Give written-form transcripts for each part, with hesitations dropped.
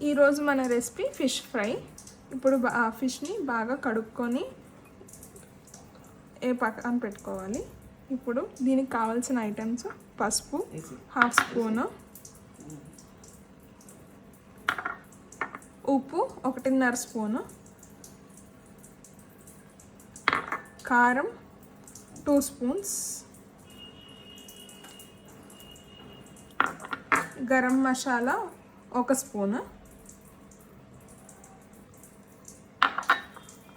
ఈరోజు మన recipe fish fry. ఇప్పుడు ఆ ఫిష్ని బాగా కడుక్కొని పక్కన పెట్టుకోవాలి. ఇప్పుడు దీనికి కావాల్సిన ఐటమ్స్ పసుపు 1/2 స్పూను, ఉప్పు 1.5 స్పూను, కారం 2 స్పూన్స్, గరం మసాలా 1 స్పూను,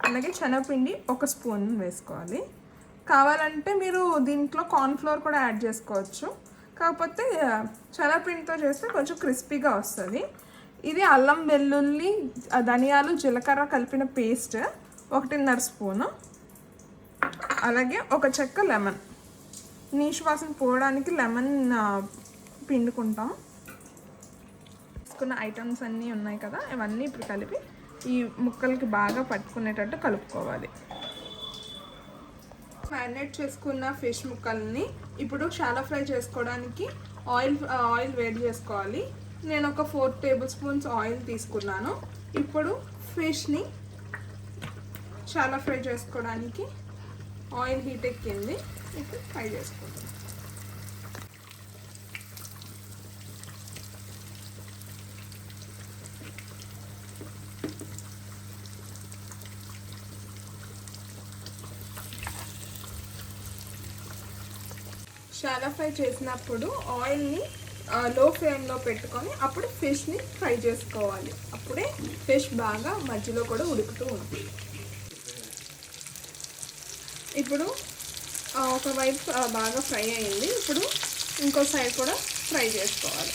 అలాగే శనగపిండి 1 స్పూన్ వేసుకోవాలి. కావాలంటే మీరు దీంట్లో కార్న్ఫ్లోర్ కూడా యాడ్ చేసుకోవచ్చు. కాకపోతే శనగపిండితో చేస్తే కొంచెం క్రిస్పీగా వస్తుంది. ఇది అల్లం వెల్లుల్లి ధనియాలు జీలకర్ర కలిపిన పేస్ట్ 1.5 స్పూను, అలాగే ఒక చెక్క లెమన్. నీచు వాసన పోవడానికి లెమన్ పిండుకుంటాం. తీసుకున్న ఐటమ్స్ అన్నీ ఉన్నాయి కదా, ఇవన్నీ ఇప్పుడు కలిపి ఈ ముక్కలకి బాగా పట్టుకునేటట్టు కలుపుకోవాలి. మ్యారినేట్ చేసుకున్న ఫిష్ ముక్కల్ని ఇప్పుడు షాలో ఫ్రై చేసుకోవడానికి ఆయిల్ వేడి చేసుకోవాలి. నేను ఒక 4 టేబుల్ స్పూన్స్ ఆయిల్ తీసుకున్నాను. ఇప్పుడు ఫిష్ని షాలో ఫ్రై చేసుకోవడానికి ఆయిల్ హీట్ ఎక్కింది. ఇప్పుడు ఫ్రై చేసుకుంటాం. షాలో ఫ్రై చేసినప్పుడు ఆయిల్ని లో ఫ్లేమ్లో పెట్టుకొని అప్పుడు ఫిష్ని ఫ్రై చేసుకోవాలి. అప్పుడే ఫిష్ బాగా మధ్యలో కూడా ఉడుకుతూ ఉంటుంది. ఇప్పుడు ఒకవైపు బాగా ఫ్రై అయింది. ఇప్పుడు ఇంకో సైడ్ కూడా ఫ్రై చేసుకోవాలి.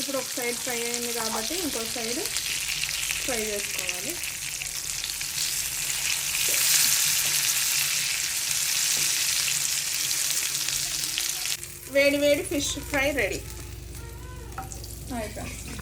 ఇప్పుడు ఒక సైడ్ ఫ్రై అయింది కాబట్టి ఇంకో సైడ్ ఫ్రై చేసుకోవాలి. వేడి వేడి ఫిష్ ఫ్రై రెడీ అయిపోయింది.